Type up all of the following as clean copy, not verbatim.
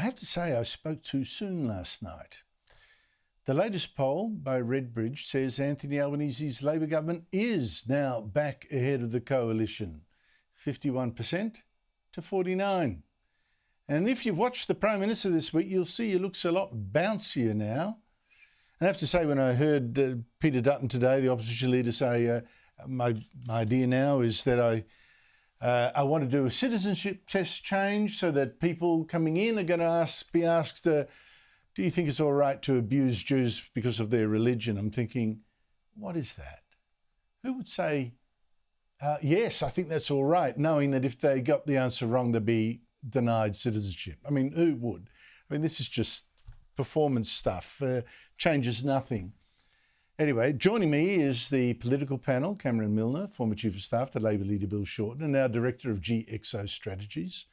have to say I spoke too soon last night. The latest poll by Redbridge says Anthony Albanese's Labor government is now back ahead of the coalition, 51% to 49%. And if you've watched the Prime Minister this week, you'll see he looks a lot bouncier now. And I have to say, when I heard Peter Dutton today, the opposition leader, say, my idea now is that I want to do a citizenship test change so that people coming in are going to be asked, do you think it's all right to abuse Jews because of their religion? I'm thinking, what is that? Who would say, yes, I think that's all right, knowing that if they got the answer wrong, they'd be denied citizenship? I mean, who would? I mean, this is just performance stuff, changes nothing. Anyway, joining me is the political panel, Cameron Milner, former Chief of Staff to Labor leader Bill Shorten, and now Director of GXO Strategies,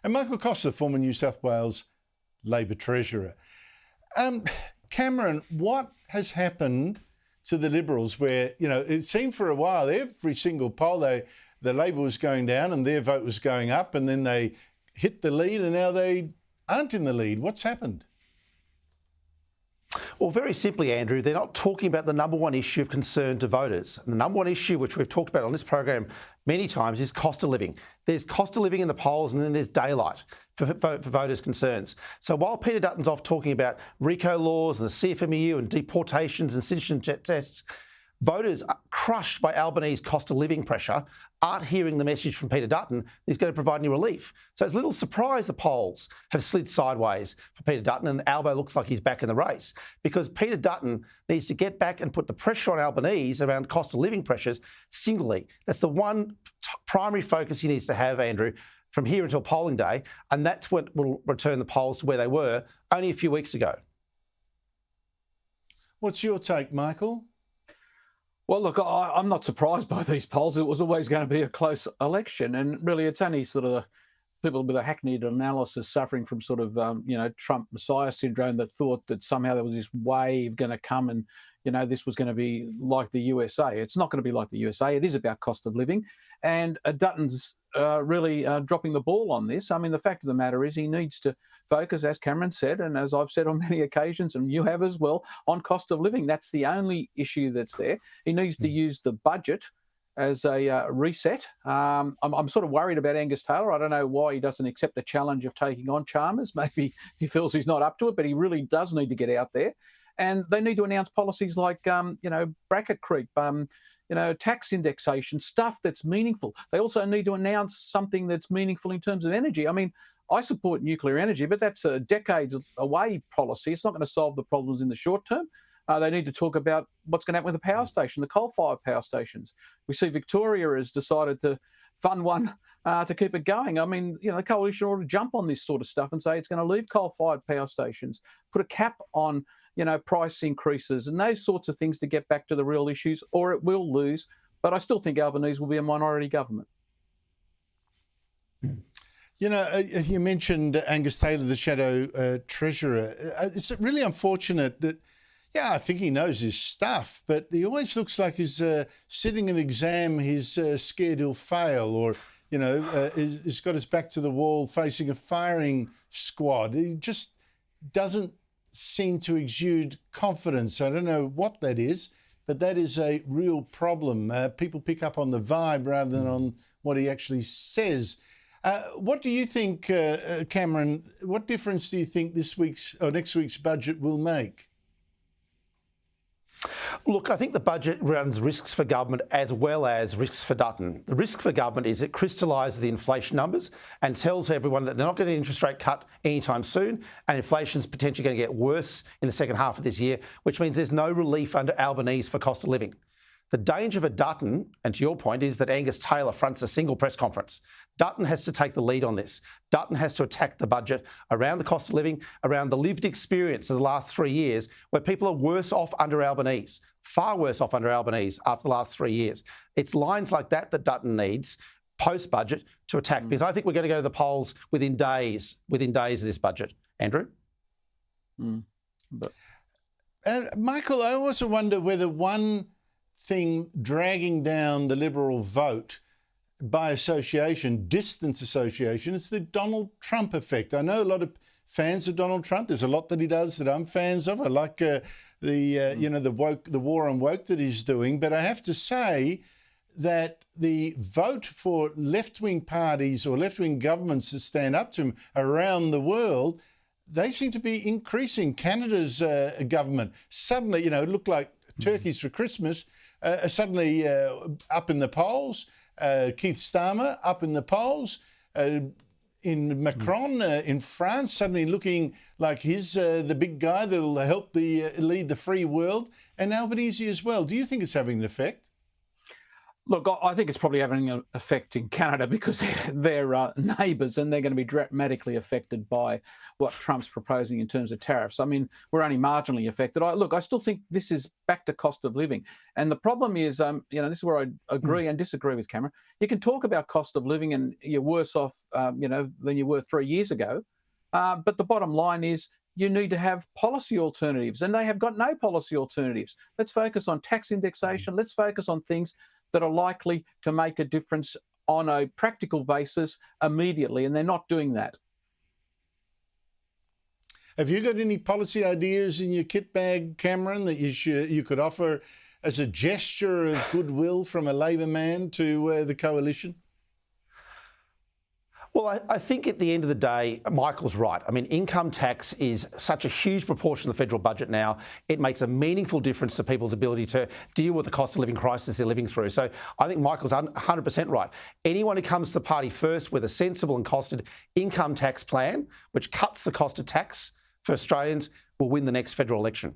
and Michael Costa, former New South Wales Labor Treasurer. Cameron, what has happened to the Liberals where, you know, it seemed for a while every single poll, the Labor was going down and their vote was going up, and then they hit the lead and now they aren't in the lead? What's happened? Well, very simply, Andrew, they're not talking about the number one issue of concern to voters. And the number one issue, which we've talked about on this program many times, is cost of living. There's cost of living in the polls, and then there's daylight for voters' concerns. So while Peter Dutton's off talking about RICO laws and the CFMEU and deportations and citizenship tests, voters are crushed by Albanese's cost of living pressure, aren't hearing the message from Peter Dutton he's going to provide any relief. So it's a little surprise the polls have slid sideways for Peter Dutton, and Albo looks like he's back in the race, because Peter Dutton needs to get back and put the pressure on Albanese around cost of living pressures singly. That's the one primary focus he needs to have, Andrew, from here until polling day, and that's what will return the polls to where they were only a few weeks ago. What's your take, Michael? Well, look, I'm not surprised by these polls. It was always going to be a close election. And really, it's only sort of people with a hackneyed analysis suffering from sort of, Trump Messiah syndrome that thought that somehow there was this wave going to come and, this was going to be like the USA. It's not going to be like the USA. It is about cost of living. And Dutton's really dropping the ball on this. I mean, the fact of the matter is he needs to focus, as Cameron said, and as I've said on many occasions, and you have as well, on cost of living. That's the only issue that's there. He needs to use the budget as a reset. I'm sort of worried about Angus Taylor. I don't know why he doesn't accept the challenge of taking on Chalmers. Maybe he feels he's not up to it, but he really does need to get out there. And they need to announce policies like, bracket creep, tax indexation, stuff that's meaningful. They also need to announce something that's meaningful in terms of energy. I mean, I support nuclear energy, but that's a decades away policy. It's not going to solve the problems in the short term. They need to talk about what's going to happen with the power station, the coal-fired power stations. We see Victoria has decided to fund one to keep it going. I mean, the coalition ought to jump on this sort of stuff and say it's going to leave coal-fired power stations, put a cap on, price increases and those sorts of things to get back to the real issues, or it will lose. But I still think Albanese will be a minority government. You mentioned Angus Taylor, the shadow treasurer. It's really unfortunate that, I think he knows his stuff, but he always looks like he's sitting an exam he's scared he'll fail, or, he's got his back to the wall facing a firing squad. He just doesn't seem to exude confidence. I don't know what that is, but that is a real problem. People pick up on the vibe rather than on what he actually says. What do you think, Cameron, what difference do you think this week's or next week's budget will make? Look, I think the budget runs risks for government as well as risks for Dutton. The risk for government is it crystallises the inflation numbers and tells everyone that they're not getting an interest rate cut anytime soon, and inflation's potentially going to get worse in the second half of this year, which means there's no relief under Albanese for cost of living. The danger for Dutton, and to your point, is that Angus Taylor fronts a single press conference. Dutton has to take the lead on this. Dutton has to attack the budget around the cost of living, around the lived experience of the last 3 years, where people are worse off under Albanese, far worse off under Albanese after the last 3 years. It's lines like that that Dutton needs post-budget to attack, because I think we're going to go to the polls within days of this budget. Andrew? Michael, I also wonder whether one thing dragging down the Liberal vote by association, distance association, is the Donald Trump effect. I know a lot of fans of Donald Trump. There's a lot that he does that I'm fans of. I like the war on woke that he's doing. But I have to say that the vote for left-wing parties or left-wing governments that stand up to him around the world, they seem to be increasing. Canada's government suddenly, it looked like turkeys for Christmas, suddenly up in the polls. Keith Starmer up in the polls. In Macron in France, suddenly looking like he's the big guy that'll help lead the free world. And Albanese as well. Do you think it's having an effect? Look, I think it's probably having an effect in Canada because they're neighbours and they're going to be dramatically affected by what Trump's proposing in terms of tariffs. I mean, we're only marginally affected. I still think this is back to cost of living. And the problem is, this is where I agree and disagree with Cameron. You can talk about cost of living and you're worse off, than you were 3 years ago. But the bottom line is you need to have policy alternatives, and they have got no policy alternatives. Let's focus on tax indexation. Let's focus on things that are likely to make a difference on a practical basis immediately, and they're not doing that. Have you got any policy ideas in your kit bag, Cameron, that you could offer as a gesture of goodwill from a Labor man to the coalition? Well, I think at the end of the day, Michael's right. I mean, income tax is such a huge proportion of the federal budget now. It makes a meaningful difference to people's ability to deal with the cost of living crisis they're living through. So I think Michael's 100% right. Anyone who comes to the party first with a sensible and costed income tax plan, which cuts the cost of tax for Australians, will win the next federal election.